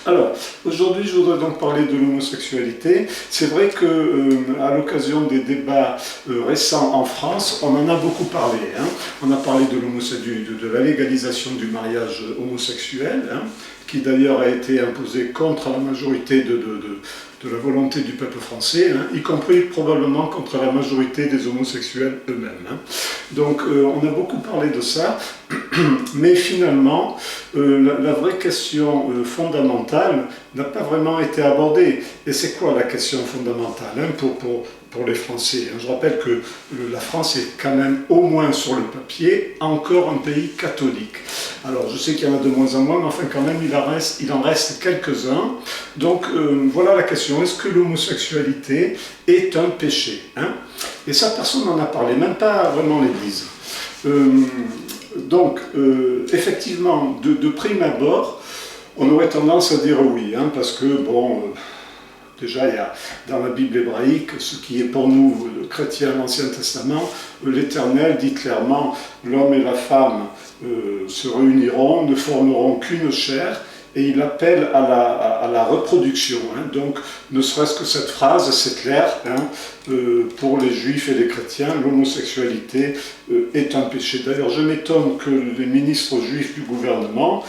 Alors, aujourd'hui, je voudrais donc parler de l'homosexualité. C'est vrai que, à l'occasion des débats récents en France, on en a beaucoup parlé. On a parlé de la légalisation du mariage homosexuel, qui d'ailleurs a été imposé contre la majorité de la volonté du peuple français, y compris probablement contre la majorité des homosexuels eux-mêmes. Donc on a beaucoup parlé de ça, mais finalement la vraie question fondamentale n'a pas vraiment été abordée. Et c'est quoi la question fondamentale pour les Français? Je rappelle que la France est quand même, au moins sur le papier, encore un pays catholique. Alors je sais qu'il y en a de moins en moins, mais enfin quand même il en reste quelques-uns. Donc voilà la question, est-ce que l'homosexualité est un péché? Et ça, personne n'en a parlé, même pas vraiment l'Église. Donc effectivement, de prime abord, on aurait tendance à dire oui, parce que bon... Déjà, il y a dans la Bible hébraïque, ce qui est pour nous, le chrétien, l'Ancien Testament, l'Éternel dit clairement, l'homme et la femme se réuniront, ne formeront qu'une chair, et il appelle à la reproduction. Donc, ne serait-ce que cette phrase, c'est clair, pour les juifs et les chrétiens, l'homosexualité est un péché. D'ailleurs, je m'étonne que les ministres juifs du gouvernement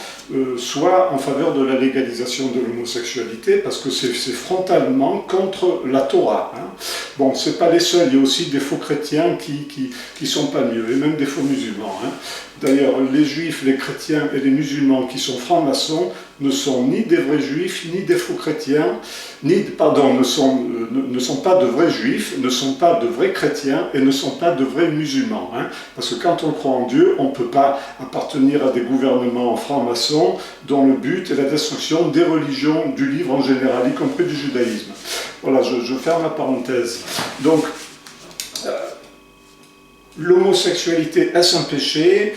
soient en faveur de la légalisation de l'homosexualité, parce que c'est frontalement contre la Torah. Bon, c'est pas les seuls, il y a aussi des faux chrétiens qui sont pas mieux, et même des faux musulmans. D'ailleurs, les juifs, les chrétiens et les musulmans qui sont francs-maçons ne sont ni des vrais juifs, ni des faux chrétiens, ne sont pas de vrais juifs, ne sont pas de vrais chrétiens et ne sont pas de vrais musulmans. Parce que quand on croit en Dieu, on ne peut pas appartenir à des gouvernements francs-maçons dont le but est la destruction des religions du livre en général, y compris du judaïsme. Voilà, je ferme la parenthèse. Donc, l'homosexualité, est-ce un péché?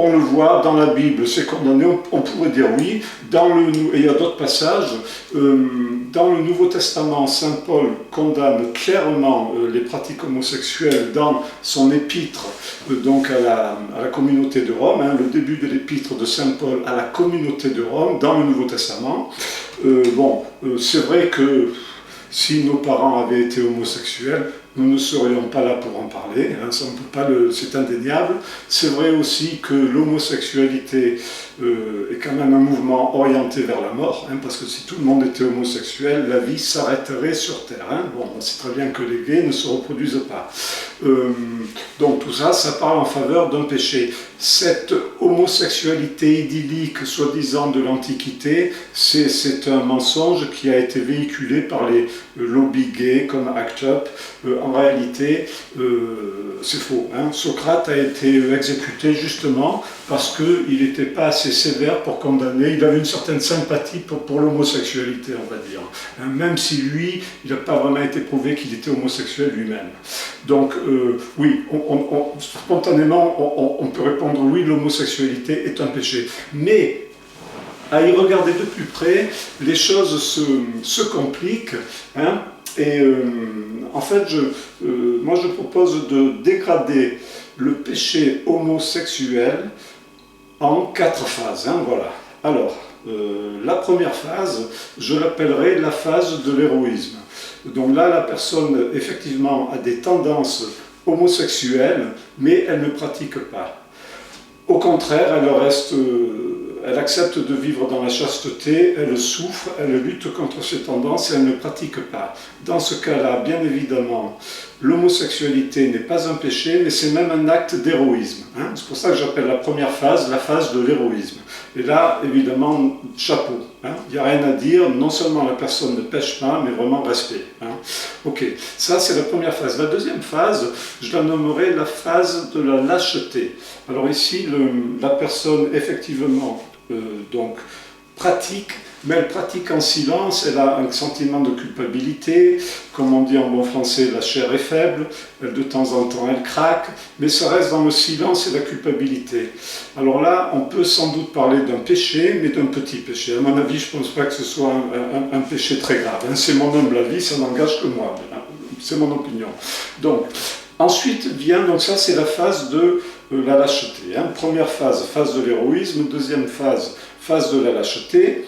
On le voit dans la Bible, c'est condamné, on pourrait dire oui. Et il y a d'autres passages. Dans le Nouveau Testament, Saint Paul condamne clairement les pratiques homosexuelles dans son épître donc à la communauté de Rome, le début de l'épître de Saint Paul à la communauté de Rome, dans le Nouveau Testament. C'est vrai que si nos parents avaient été homosexuels, nous ne serions pas là pour en parler, ça, on peut pas c'est indéniable. C'est vrai aussi que l'homosexualité est quand même un mouvement orienté vers la mort, parce que si tout le monde était homosexuel, la vie s'arrêterait sur Terre. Bon, on sait très bien que les gays ne se reproduisent pas. Donc tout ça, ça parle en faveur d'un péché. Cette homosexualité idyllique, soi-disant de l'Antiquité, c'est un mensonge qui a été véhiculé par les lobbies gays comme ACT UP. En réalité, c'est faux. Socrate a été exécuté justement parce qu'il n'était pas assez sévère pour condamner. Il avait une certaine sympathie pour l'homosexualité, on va dire. Même si lui, il n'a pas vraiment été prouvé qu'il était homosexuel lui-même. Donc, oui, spontanément, on peut répondre oui, l'homosexualité est un péché. Mais, à y regarder de plus près, les choses se compliquent. Et en fait, moi je propose de dégrader le péché homosexuel en 4 phases. Voilà. Alors, la première phase, je l'appellerai la phase de l'héroïsme. Donc là, la personne, effectivement, a des tendances homosexuelles, mais elle ne pratique pas. Au contraire, elle accepte de vivre dans la chasteté, elle souffre, elle lutte contre ses tendances et elle ne pratique pas. Dans ce cas-là, bien évidemment, l'homosexualité n'est pas un péché, mais c'est même un acte d'héroïsme. C'est pour ça que j'appelle la première phase la phase de l'héroïsme. Et là, évidemment, chapeau. Il n'y a rien à dire, non seulement la personne ne pêche pas, mais vraiment respect. Ok, ça c'est la première phase. La deuxième phase, je la nommerai la phase de la lâcheté. Alors ici, la personne, effectivement, donc pratique, mais elle pratique en silence, elle a un sentiment de culpabilité, comme on dit en bon français, la chair est faible, de temps en temps elle craque, mais ça reste dans le silence et la culpabilité. Alors là, on peut sans doute parler d'un péché, mais d'un petit péché. À mon avis, je ne pense pas que ce soit un péché très grave. C'est mon humble avis, ça n'engage que moi, c'est mon opinion. Donc, ensuite vient, donc ça c'est la phase de la lâcheté. Première phase, phase de l'héroïsme, deuxième phase, phase de la lâcheté,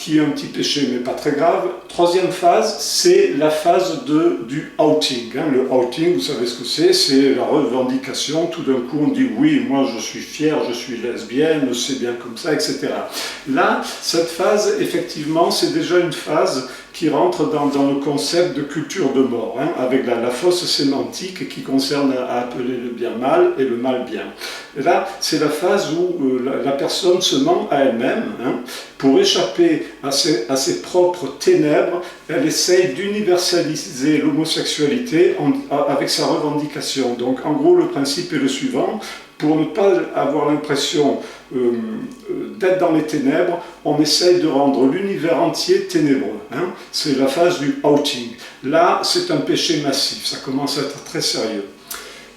qui est un petit péché mais pas très grave. Troisième phase, c'est la phase du outing. Le outing, vous savez ce que c'est la revendication. Tout d'un coup, on dit oui, moi je suis fier, je suis lesbienne, c'est bien comme ça, etc. Là, cette phase, effectivement, c'est déjà une phase qui rentre dans le concept de culture de mort, avec la fausse sémantique qui concerne à appeler le bien mal et le mal bien. Et là, c'est la phase où la personne se ment à elle-même. Pour échapper à ses propres ténèbres, elle essaye d'universaliser l'homosexualité avec sa revendication. Donc, en gros, le principe est le suivant. Pour ne pas avoir l'impression d'être dans les ténèbres, on essaye de rendre l'univers entier ténébreux. C'est la phase du outing. Là, c'est un péché massif, ça commence à être très sérieux.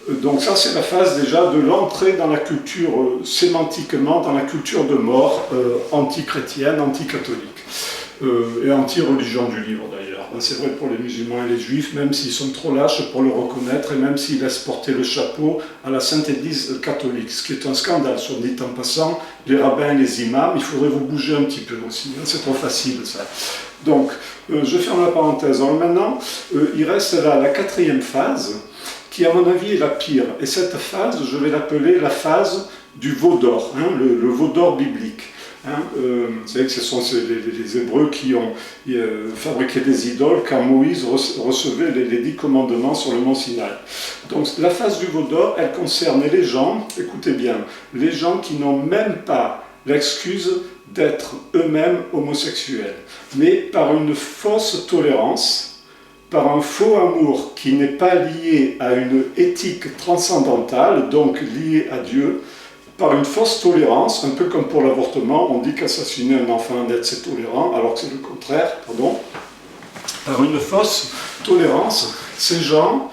Donc ça, c'est la phase déjà de l'entrée dans la culture, sémantiquement, dans la culture de mort anti-chrétienne, anti-catholique. Et anti-religion du livre d'ailleurs. C'est vrai pour les musulmans et les juifs, même s'ils sont trop lâches pour le reconnaître et même s'ils laissent porter le chapeau à la Sainte Église catholique, ce qui est un scandale, soit dit en passant, les rabbins et les imams, il faudrait vous bouger un petit peu aussi, c'est trop facile ça. Donc, je ferme la parenthèse. Alors maintenant, il reste la quatrième phase, qui à mon avis est la pire. Et cette phase, je vais l'appeler la phase du veau d'or, le veau d'or biblique. Vous savez que ce sont les Hébreux qui ont fabriqué des idoles quand Moïse recevait les 10 commandements sur le mont Sinaï. Donc la phase du veau d'or, elle concerne les gens, écoutez bien, les gens qui n'ont même pas l'excuse d'être eux-mêmes homosexuels, mais par une fausse tolérance, par un faux amour qui n'est pas lié à une éthique transcendantale, donc lié à Dieu, par une fausse tolérance, un peu comme pour l'avortement, on dit qu'assassiner un enfant net c'est tolérant, alors que c'est le contraire, pardon. Par une fausse tolérance, ces gens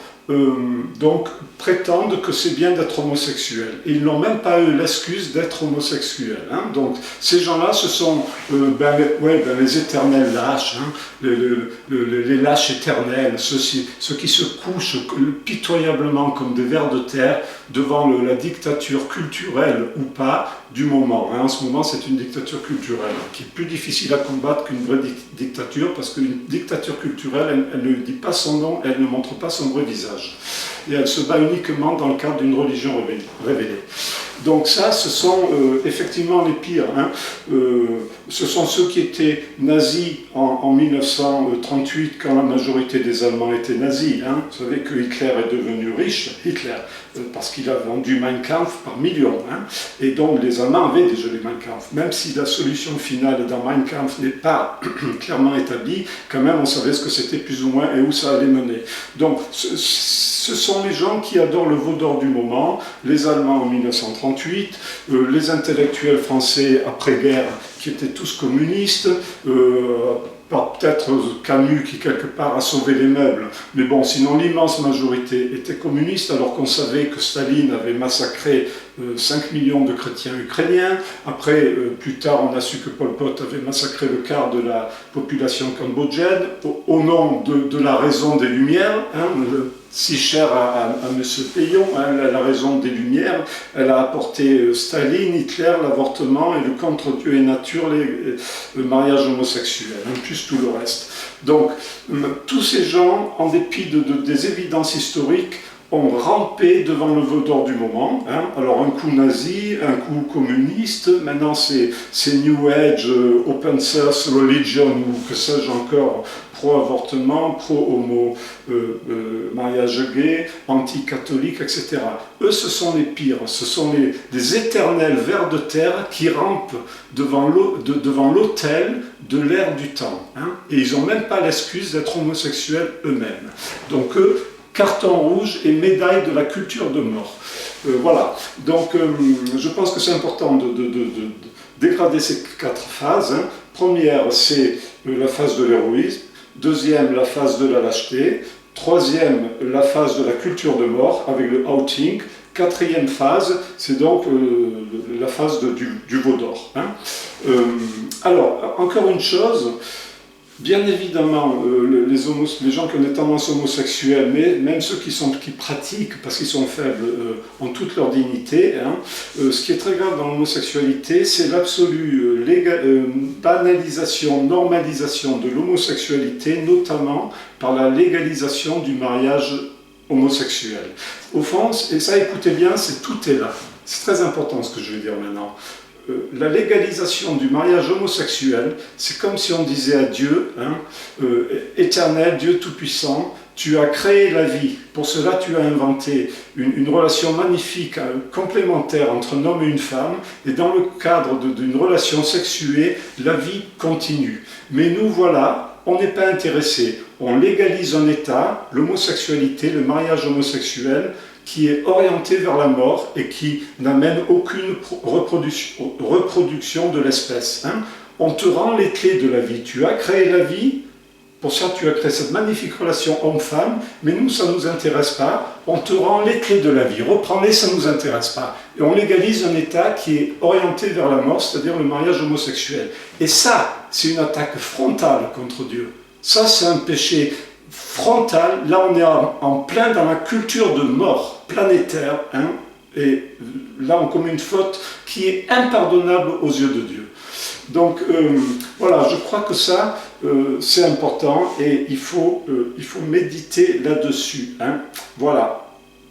donc prétendent que c'est bien d'être homosexuel. Et ils n'ont même pas eu l'excuse d'être homosexuels. Donc ces gens-là, ce sont les éternels lâches, les lâches éternels, ceux qui se couchent pitoyablement comme des vers de terre devant la dictature culturelle ou pas du moment. En ce moment, c'est une dictature culturelle qui est plus difficile à combattre qu'une vraie dictature, parce qu'une dictature culturelle, elle ne dit pas son nom, elle ne montre pas son vrai visage. Et elle se bat uniquement dans le cadre d'une religion révélée. Donc ça, ce sont effectivement les pires. Ce sont ceux qui étaient nazis en 1938, quand la majorité des Allemands étaient nazis. Vous savez que Hitler est devenu riche, parce qu'il a vendu Mein Kampf par millions. Et donc les Allemands avaient déjà les Mein Kampf. Même si la solution finale dans Mein Kampf n'est pas clairement établie, quand même on savait ce que c'était plus ou moins et où ça allait mener. Donc ce sont les gens qui adorent le veau d'or du moment, les Allemands en 1938, les intellectuels français après-guerre qui étaient tous communistes, peut-être Camus qui quelque part a sauvé les meubles, mais bon, sinon l'immense majorité était communiste, alors qu'on savait que Staline avait massacré 5 millions de chrétiens ukrainiens. Après, plus tard, on a su que Pol Pot avait massacré le quart de la population cambodgienne au nom de la raison des Lumières, si chère à M. Payon, la raison des Lumières. Elle a apporté Staline, Hitler, l'avortement et le contre Dieu et nature, le mariage homosexuel, plus tout le reste. Donc, tous ces gens, en dépit des évidences historiques, ont rampé devant le veau d'or du moment. Alors un coup nazi, un coup communiste, maintenant c'est New Age, Open Source Religion, ou que sais-je encore, pro-avortement, pro-homo, mariage gay, anti-catholique, etc. Eux, ce sont les pires, ce sont des éternels vers de terre qui rampent devant l'autel de l'ère du temps. Et ils n'ont même pas l'excuse d'être homosexuels eux-mêmes. Donc eux, carton rouge et médaille de la culture de mort. Voilà, donc je pense que c'est important de dégrader ces 4 phases. Première, c'est la phase de l'héroïsme. Deuxième, la phase de la lâcheté. Troisième, la phase de la culture de mort avec le outing. Quatrième phase, c'est donc la phase du veau d'or. Alors, encore une chose, Bien évidemment, les gens qui ont des tendances homosexuelles, mais même ceux qui pratiquent, parce qu'ils sont faibles, ont toute leur dignité. Hein. Ce qui est très grave dans l'homosexualité, c'est l'absolue banalisation, normalisation de l'homosexualité, notamment par la légalisation du mariage homosexuel. Au fond, et ça écoutez bien, tout est là. C'est très important ce que je vais dire maintenant. La légalisation du mariage homosexuel, c'est comme si on disait à Dieu, hein, éternel, Dieu Tout-Puissant, tu as créé la vie, pour cela tu as inventé une relation magnifique, complémentaire entre un homme et une femme, et dans le cadre d'une relation sexuée, la vie continue. Mais nous voilà, on n'est pas intéressés. On légalise un état, l'homosexualité, le mariage homosexuel, qui est orienté vers la mort et qui n'amène aucune reproduction de l'espèce. Hein. On te rend les clés de la vie. Tu as créé la vie, pour ça tu as créé cette magnifique relation homme-femme, mais nous, ça ne nous intéresse pas. On te rend les clés de la vie. Reprends-les, ça ne nous intéresse pas. Et on légalise un état qui est orienté vers la mort, c'est-à-dire le mariage homosexuel. Et ça, c'est une attaque frontale contre Dieu. Ça, c'est un péché frontal. Là, on est en plein dans la culture de mort planétaire, hein, et là, on commet une faute qui est impardonnable aux yeux de Dieu. Donc, voilà, je crois que ça, c'est important et il faut méditer là-dessus. Hein. Voilà.